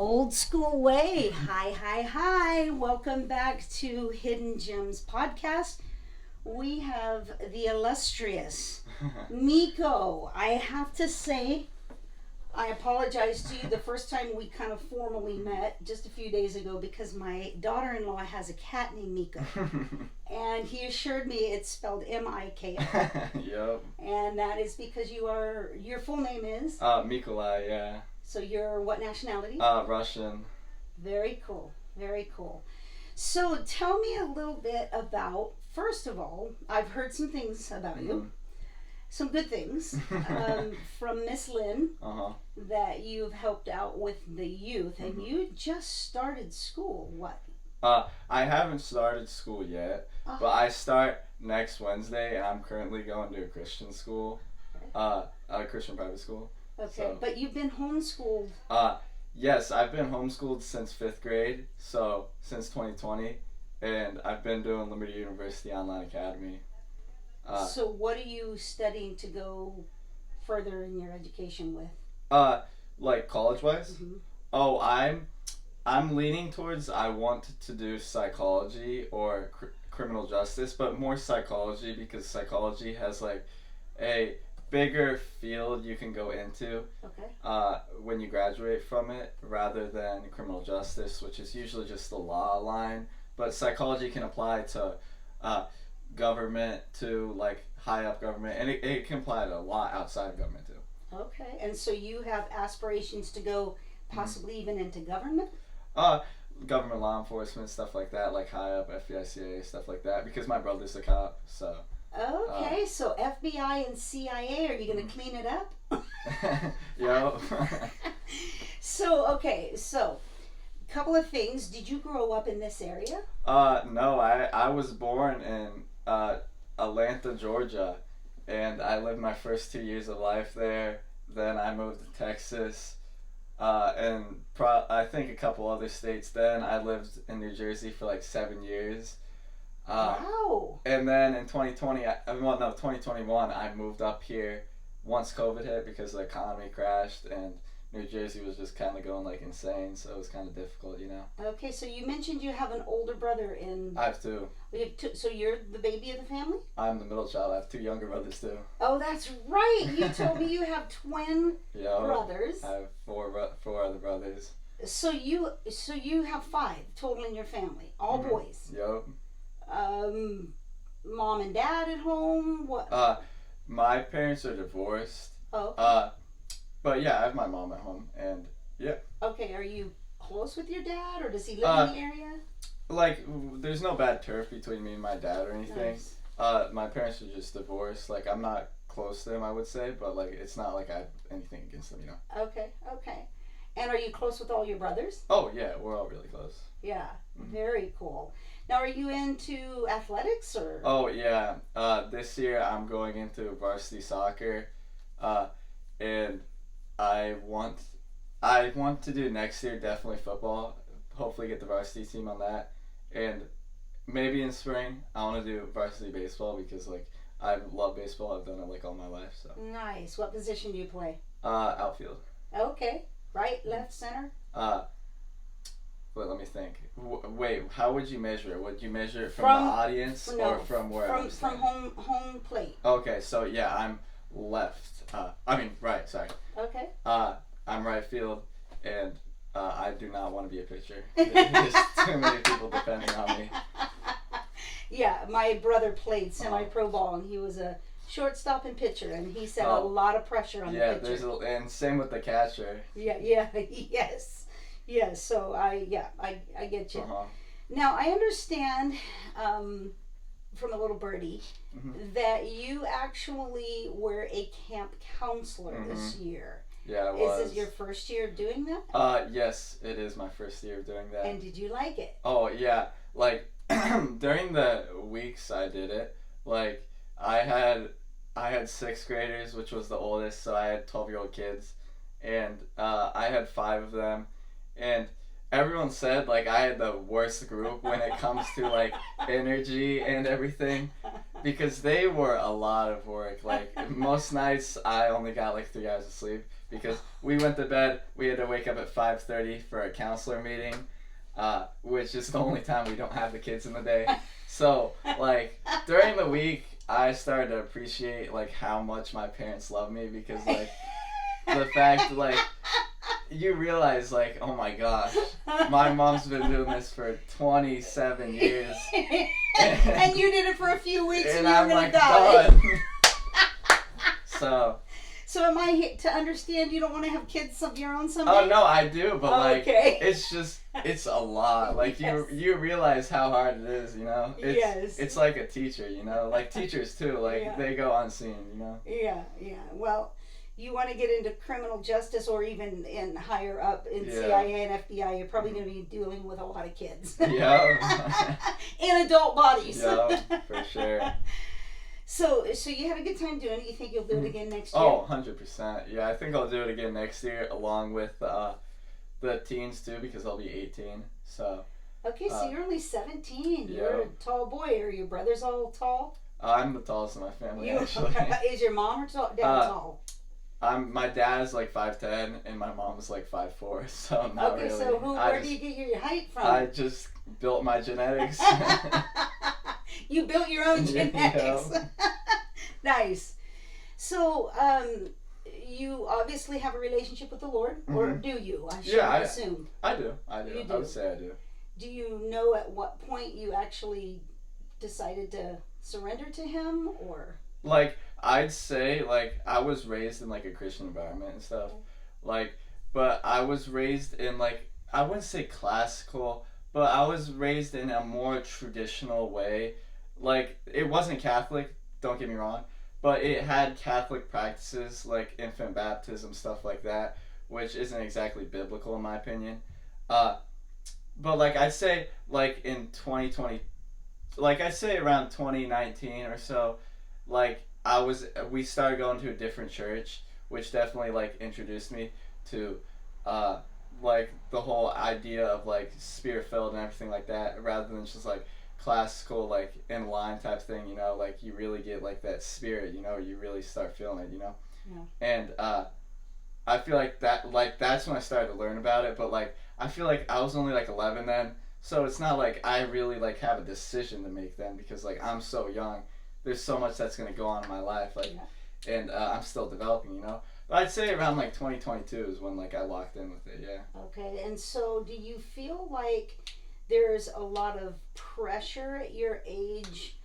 Old school way. Hi, hi, hi. Welcome back to Hidden Gems podcast. We have the illustrious Miko. I have to say, I apologize to you the first time we kind of formally met just a few days ago because my daughter-in-law has a cat named Miko. And he assured me it's spelled M-I-K-O. Yep. And that is because your full name is? Mikolai, yeah. So you're what nationality? Russian. Very cool. Very cool. So tell me a little bit about, first of all, I've heard some things about you. Some good things from Miss Lynn that you've helped out with the youth. And you just started school. What? I haven't started school yet, but I start next Wednesday, and I'm currently going to a Christian school, a Christian private school. Okay, So, but you've been homeschooled. yes, I've been homeschooled since 5th grade, so since 2020, and I've been doing Liberty University Online Academy. So what are you studying to go further in your education with? Like college-wise? Mm-hmm. Oh, I'm leaning towards I want to do psychology or criminal justice, but more psychology because psychology has like a bigger field you can go into when you graduate from it rather than criminal justice, which is usually just the law line. But psychology can apply to government, to like high up government, and it can apply to a lot outside of government too. Okay, and so you have aspirations to go possibly even into government? Government law enforcement, stuff like that, like high up FBI, CIA, stuff like that, because my brother's a cop, so. Okay, so FBI and CIA, are you going to clean it up? Yep. So, couple of things. Did you grow up in this area? No, I was born in Atlanta, Georgia, and I lived my first 2 years of life there. Then I moved to Texas, and I think a couple other states. Then I lived in New Jersey for like 7 years. Wow. And then in 2021, I moved up here once COVID hit because the economy crashed and New Jersey was just kind of going like insane, so it was kind of difficult, you know. Okay, so you mentioned you have an older brother in... I have two. So you're the baby of the family? I'm the middle child. I have two younger brothers too. Oh, that's right. You told me you have twin brothers. I have four other brothers. So you have 5 total in your family, all boys. Yep. Mom and dad at home? What? My parents are divorced. Oh. Okay. But yeah, I have my mom at home, and yeah. Okay, are you close with your dad, or does he live in the area? Like, there's no bad turf between me and my dad or anything. Nice. My parents are just divorced. Like, I'm not close to them, I would say, but like, it's not like I have anything against them, you know. Okay. And are you close with all your brothers? Oh yeah, we're all really close. Yeah, very cool. Now, are you into athletics or? Oh yeah, this year I'm going into varsity soccer, and I want to do next year definitely football. Hopefully get the varsity team on that, and maybe in spring I want to do varsity baseball because like I love baseball. I've done it like all my life. So. Nice. What position do you play? Outfield. Okay. Right, left, center? Wait, let me think. Wait, how would you measure it? Would you measure it from the audience or from where I was From home plate. Okay, so yeah, I'm left. Right, sorry. Okay. I'm right field, and I do not want to be a pitcher. There's too many people depending on me. Yeah, my brother played semi-pro ball, and he was a shortstop and pitcher, and he set a lot of pressure on the pitcher. And same with the catcher. Yeah, yes. So I get you. Now I understand from a little birdie that you actually were a camp counselor this year. Yeah, I was. Is this your first year of doing that? Yes, it is my first year of doing that. And did you like it? Oh yeah, like during the weeks I did it, like I had 6th graders, which was the oldest, so I had 12-year-old kids, and I had 5 of them, and everyone said like I had the worst group when it comes to like energy and everything, because they were a lot of work. Like most nights I only got like 3 hours of sleep, because we went to bed. We had to wake up at 5:30 for a counselor meeting, which is the only time we don't have the kids in the day. So like during the week, I started to appreciate like how much my parents love me, because like the fact like you realize like, oh my gosh, my mom's been doing this for 27 years. And you did it for a few weeks and you were I'm gonna like die. done. So am I to understand you don't want to have kids of your own someday? oh no, I do, but like okay. it's a lot. Like Yes. you realize how hard it is, you know? Yes. It's like a teacher, you know? Like teachers too, like Yeah. they go unseen, you know? Yeah. Well, you want to get into criminal justice or even in higher up in Yeah. CIA and FBI, you're probably going to be dealing with a lot of kids. Yeah. In adult bodies. Yeah, for sure. So you had a good time doing it. You think you'll do it again next year? Oh, 100%. Yeah, I think I'll do it again next year along with the teens too, because I'll be 18. So Okay, so you're only 17. Yeah. You're a tall boy. Are your brothers all tall? I'm the tallest in my family, actually. Is your mom or dad tall? My dad's like 5'10" and my mom's like 5'4", so not Okay, really. so where do you get your height from? I just built my genetics. You built your own genetics. Yeah. Nice. So, you obviously have a relationship with the Lord, or do you? I should assume. I do. You do. I would say I do. Do you know at what point you actually decided to surrender to Him, or? Like, I'd say, like, I was raised in, like, a Christian environment and stuff. Like, but I was raised in, like, I wouldn't say classical, but I was raised in a more traditional way. Like, it wasn't Catholic, don't get me wrong, but it had Catholic practices, like infant baptism, stuff like that, which isn't exactly biblical in my opinion. But, like, I'd say, like, in 2020, like, I'd say around 2019 or so, like, we started going to a different church, which definitely, like, introduced me to, like, the whole idea of, like, spirit-filled and everything like that, rather than just, like, classical, like, in line type thing, you know? Like, you really get, like, that spirit, you know? You really start feeling it, you know? Yeah. And, I feel like that's when I started to learn about it, but, like, I feel like I was only, like, 11 then, so it's not like I really, like, have a decision to make then, because, like, I'm so young. There's so much that's going to go on in my life, like, and I'm still developing, you know? But I'd say around, like, 2022 is when, like, I locked in with it, yeah. Okay, and so do you feel like there's a lot of pressure at your age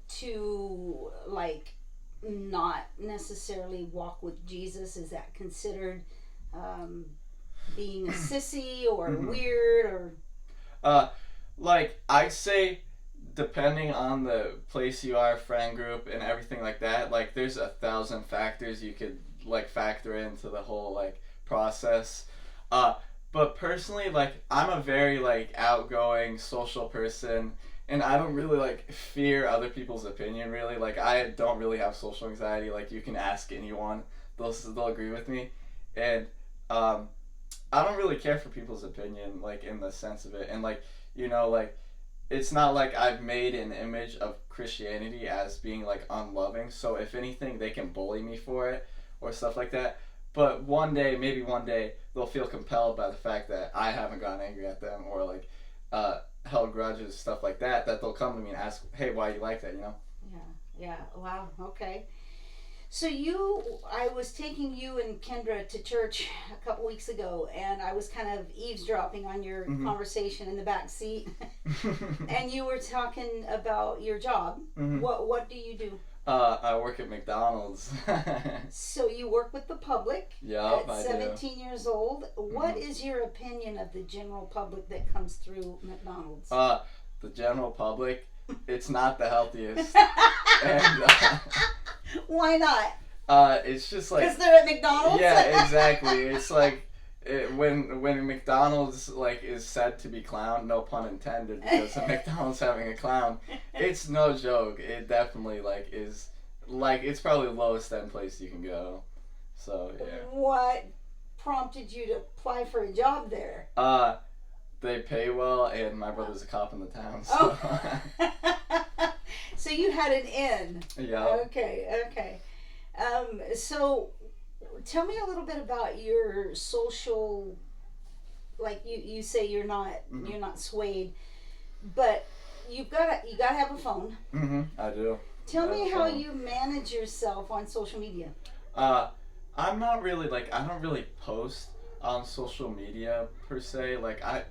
to, like, not necessarily walk with Jesus? Is that considered being a sissy or weird, or? Like, I'd say, depending on the place you are, friend group, and everything like that, like, there's 1,000 factors you could, like, factor into the whole, like, process. But personally, like, I'm a very, like, outgoing, social person, and I don't really, like, fear other people's opinion, really. Like, I don't really have social anxiety. Like, you can ask anyone. They'll agree with me. And, I don't really care for people's opinion, like, in the sense of it. And, like, you know, like, it's not like I've made an image of Christianity as being, like, unloving. So if anything, they can bully me for it or stuff like that. But maybe one day, they'll feel compelled by the fact that I haven't gotten angry at them or, like, held grudges, stuff like that, that they'll come to me and ask, hey, why do you like that, you know? Yeah. Wow, okay. So I was taking you and Kendra to church a couple weeks ago, and I was kind of eavesdropping on your conversation in the back seat. And you were talking about your job. What do you do? I work at McDonald's. So you work with the public Yep, at 17 years old. What is your opinion of the general public that comes through McDonald's? The general public, it's not the healthiest. And, why not? It's just like... Because they're at McDonald's? Yeah, exactly. It's like... when McDonald's, like, is said to be clown, no pun intended, because McDonald's having a clown, it's no joke. It definitely, like, is, like, it's probably the lowest end place you can go. So, yeah. What prompted you to apply for a job there? They pay well, and my brother's a cop in the town, so... So you had an in. Yeah. Okay. So tell me a little bit about your social. Like you say you're not swayed, but you gotta have a phone. I do. Tell me how you manage yourself on social media. Uh, I'm not really like I don't really post on social media per se. Like I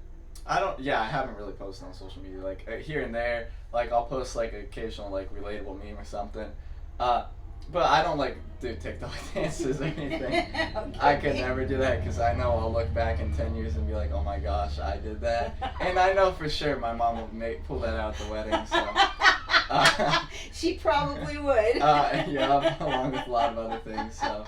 don't. Yeah, I haven't really posted on social media. Like here and there, like I'll post like an occasional like relatable meme or something. Uh, but I don't like do TikTok dances or anything. Okay. I could never do that because I know I'll look back in 10 years and be like, oh my gosh, I did that. And I know for sure my mom will pull that out at the wedding. So. She probably would. Yeah, along with a lot of other things. So,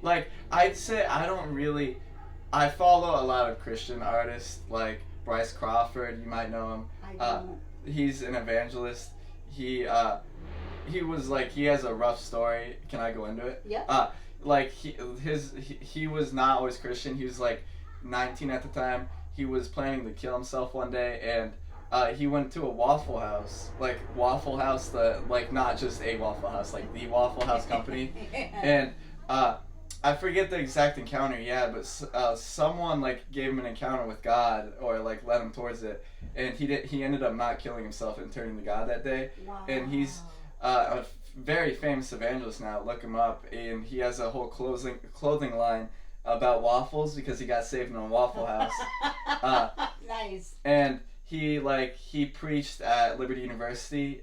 like I'd say I follow a lot of Christian artists like Bryce Crawford. You might know him. I don't. He's an evangelist. He was like he has a rough story. Can I go into it? Yeah. Like he was not always Christian. He was like 19 at the time. He was planning to kill himself one day, and he went to a Waffle House, like Waffle House, not just a Waffle House, like the Waffle House company, and I forget the exact encounter he had, but someone like gave him an encounter with God or like led him towards it, and he ended up not killing himself and turning to God that day. Wow. And he's a very famous evangelist now. Look him up, and he has a whole clothing line about waffles because he got saved in a Waffle House. Nice. And he preached at Liberty University,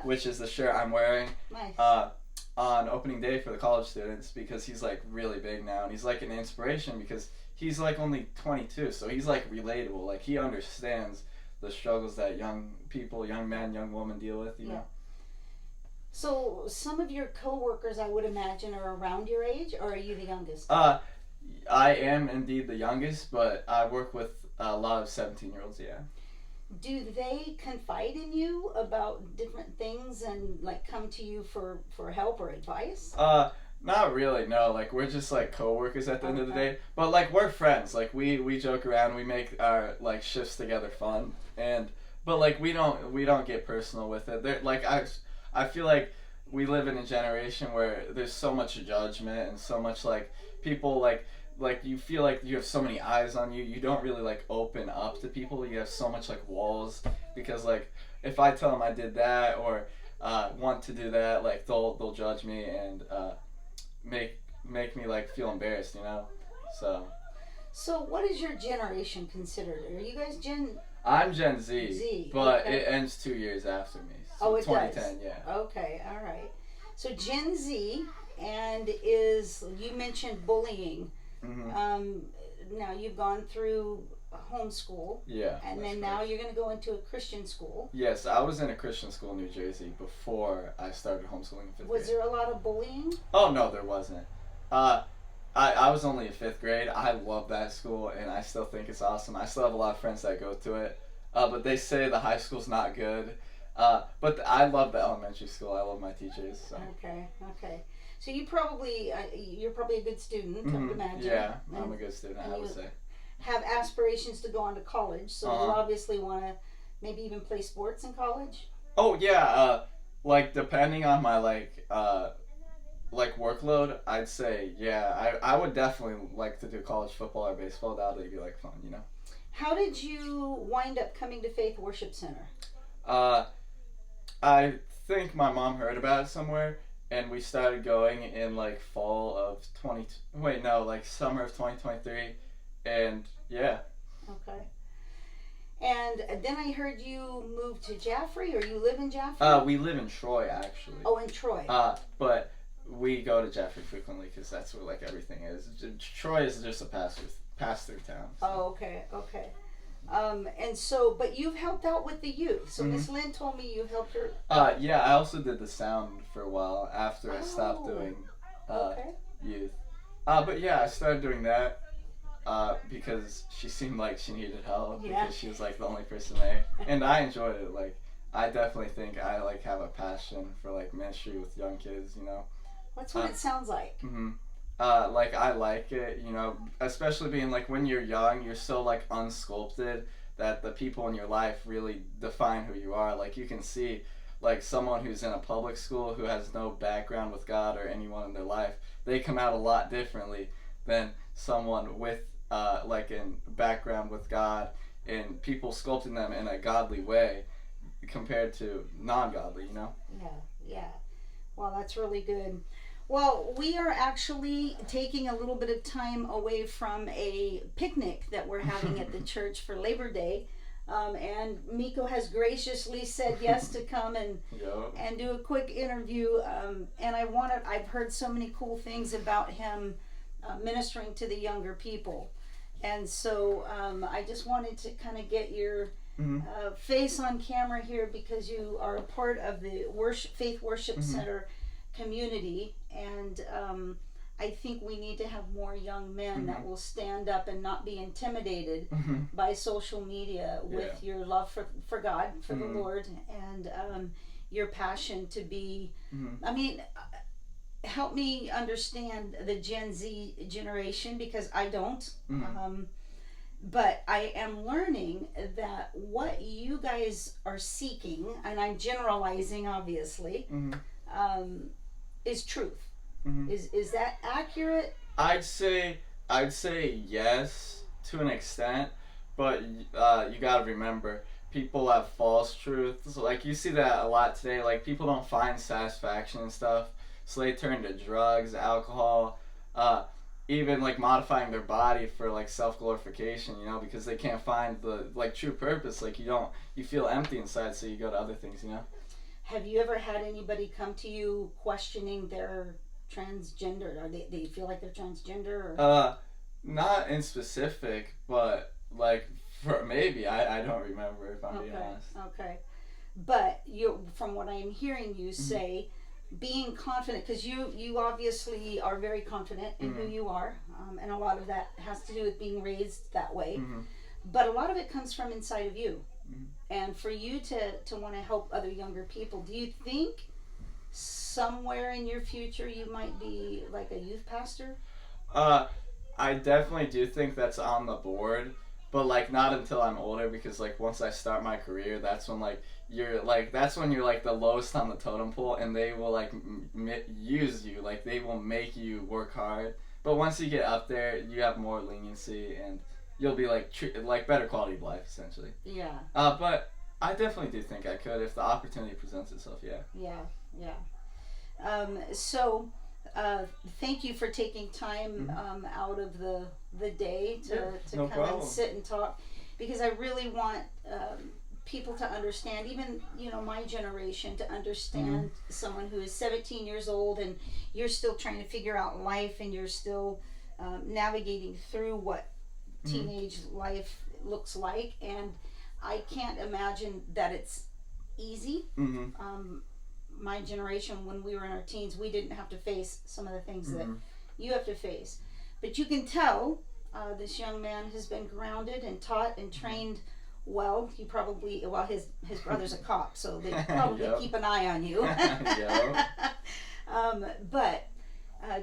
which is the shirt I'm wearing. Nice. On opening day for the college students because he's like really big now, and he's like an inspiration because he's like only 22, so he's like relatable. Like he understands the struggles that young people, young men, young women deal with, you know. So some of your coworkers, I would imagine, are around your age, or are you the youngest? I am indeed the youngest, but I work with a lot of 17-year-olds, yeah. Do they confide in you about different things and like come to you for help or advice? Not really, no. Like we're just like co-workers at the end of the day, but like we're friends. Like we joke around, we make our like shifts together fun, but like we don't get personal with it. Like I feel like we live in a generation where there's so much judgment and so much like people like you feel like you have so many eyes on you. You don't really like open up to people. You have so much like walls because like if I tell them I did that or want to do that, like they'll judge me and make me like feel embarrassed, you know. So what is your generation considered? Are you guys I'm Gen Z. Z, but okay. It ends 2 years after me. So Oh, it 2010, does. yeah. Okay, all right. So Gen Z, and you mentioned bullying. Mm-hmm. Now you've gone through homeschool. Yeah. And then now you're going to go into a Christian school. Yes, I was in a Christian school in New Jersey before I started homeschooling in 5th grade. Was there a lot of bullying? Oh, no, there wasn't. I was only in 5th grade. I love that school, and I still think it's awesome. I still have a lot of friends that go to it. But they say the high school's not good. But I love the elementary school. I love my teachers. So. Okay. So you're probably a good student, I would imagine. Yeah, I'm a good student, I would say. Have aspirations to go on to college, so you obviously want to maybe even play sports in college? Oh, yeah. Like, depending on my, workload, I'd say, yeah, I would definitely like to do college football or baseball. That would be, fun, you know? How did you wind up coming to Faith Worship Center? I think my mom heard about it somewhere, and we started going in fall of summer of 2023, and yeah. Okay. And then I heard you moved to Jaffrey, or you live in Jaffrey? We live in Troy, actually. Oh, in Troy. But we go to Jaffrey frequently because that's where everything is. Troy is just a pass-through town. So. Oh, okay. And so, but you've helped out with the youth. So Miss Lynn told me you helped her. Yeah, I also did the sound for a while after I stopped doing youth. But yeah, I started doing that because she seemed like she needed help because she was the only person there, and I enjoyed it. I definitely think I have a passion for ministry with young kids. You know. That's what it sounds like. Mm-hmm. I like it, you know, especially being when you're young, you're so unsculpted that the people in your life really define who you are. You can see like someone who's in a public school who has no background with God or anyone in their life, they come out a lot differently than someone with like in background with God and people sculpting them in a godly way compared to non-godly, you know? Yeah. Well, that's really good. Well, we are actually taking a little bit of time away from a picnic that we're having at the church for Labor Day. And Miko has graciously said yes to come and do a quick interview. And I've heard so many cool things about him ministering to the younger people. And so I just wanted to kind of get your face on camera here because you are a part of the Faith Worship Center community. And I think we need to have more young men that will stand up and not be intimidated by social media with your love for God, for the Lord, and your passion to be, I mean, help me understand the Gen Z generation because I don't. But I am learning that what you guys are seeking, and I'm generalizing obviously, is truth. Is that accurate? I'd say yes to an extent, but you gotta remember people have false truths. Like you see that a lot today. Like people don't find satisfaction and stuff, so they turn to drugs, alcohol, even like modifying their body for like self-glorification, you know, because they can't find the like true purpose. Like you feel empty inside, so you go to other things, you know. Have you ever had anybody come to you questioning their transgender? Are they feel like they're transgender? Or? Not in specific, but like for maybe I don't remember if I'm being honest. Okay, but from what I'm hearing you say, being confident, because you obviously are very confident in who you are, and a lot of that has to do with being raised that way, but a lot of it comes from inside of you. And for you to want to help other younger people, do you think somewhere in your future you might be like a youth pastor? I definitely do think that's on the board, but like not until I'm older, because like once I start my career, that's when you're like the lowest on the totem pole, and they will like use you, like they will make you work hard. But once you get up there, you have more leniency and you'll be like better quality of life essentially. Yeah. But I definitely do think I could if the opportunity presents itself. Yeah. So thank you for taking time out of the day to no come problem. and sit and talk, because I really want people to understand, even my generation, to understand someone who is 17 years old and you're still trying to figure out life, and you're still navigating through what teenage life looks like, and I can't imagine that it's easy. My generation, when we were in our teens, we didn't have to face some of the things that you have to face, but you can tell this young man has been grounded and taught and trained well. He probably, his brother's a cop, so they probably keep an eye on you. But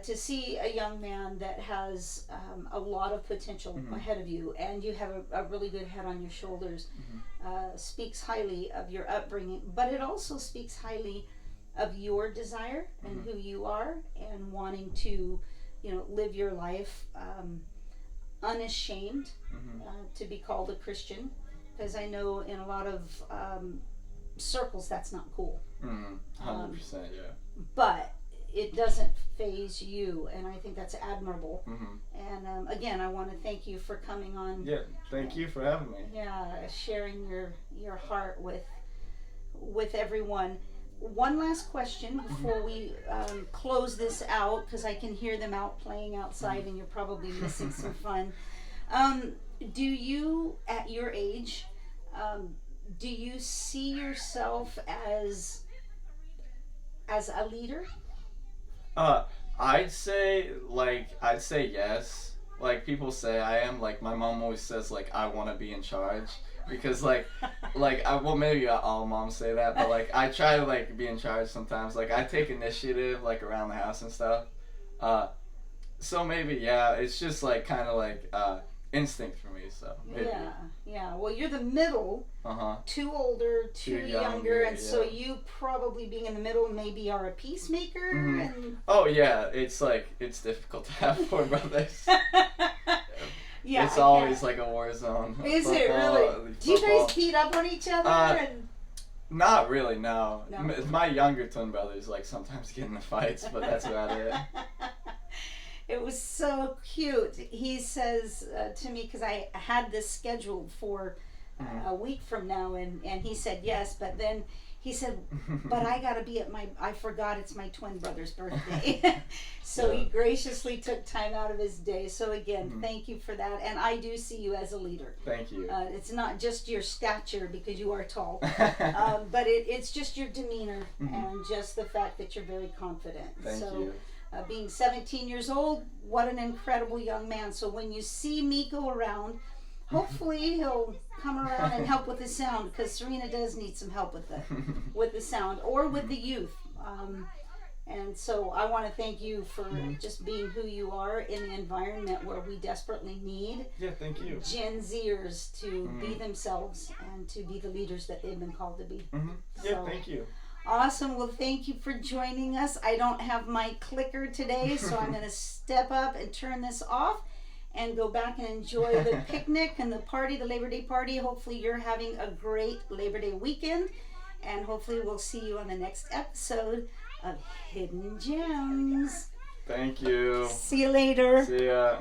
to see a young man that has a lot of potential ahead of you, and you have a really good head on your shoulders, speaks highly of your upbringing, but it also speaks highly of your desire and who you are, and wanting to live your life unashamed to be called a Christian, because I know in a lot of circles that's not cool. 100%, yeah. But it doesn't faze you, and I think that's admirable. And again, I want to thank you for coming on. Yeah, thank you for having me. Yeah, sharing your heart with everyone. One last question before we close this out, because I can hear them out playing outside, and you're probably missing some fun. Do you, at your age, do you see yourself as a leader? I'd say yes. Like people say I am. Like my mom always says like I want to be in charge, because maybe all moms say that, but like I try to like be in charge sometimes. Like I take initiative like around the house and stuff. So maybe it's just like kind of like instinct for me. So maybe. Yeah. Well, you're the middle. Two older, two younger, and so you probably being in the middle maybe are a peacemaker. And... Oh yeah, it's difficult to have four brothers. Yeah, it's always like a war zone. Is it really? Do you guys beat up on each other? Not really, no. My younger twin brothers sometimes get into fights, but that's about it. It was so cute. He says to me, because I had this scheduled for a week from now, and he said yes, but then he said, but I gotta be at I forgot it's my twin brother's birthday. So he graciously took time out of his day. So again, thank you for that. And I do see you as a leader. Thank you. It's not just your stature, because you are tall, but it's just your demeanor and just the fact that you're very confident. Thank you. Being 17 years old, what an incredible young man. So when you see Miko around, hopefully he'll come around and help with the sound, because Serena does need some help with the sound or with the youth. And so I want to thank you for just being who you are in the environment where we desperately need thank you. Gen Zers to be themselves and to be the leaders that they've been called to be. Yeah, thank you. Awesome. Well, thank you for joining us. I don't have my clicker today, so I'm going to step up and turn this off and go back and enjoy the picnic and the party, the Labor Day party. Hopefully you're having a great Labor Day weekend, and hopefully we'll see you on the next episode of Hidden Gems. Thank you. See you later. See ya.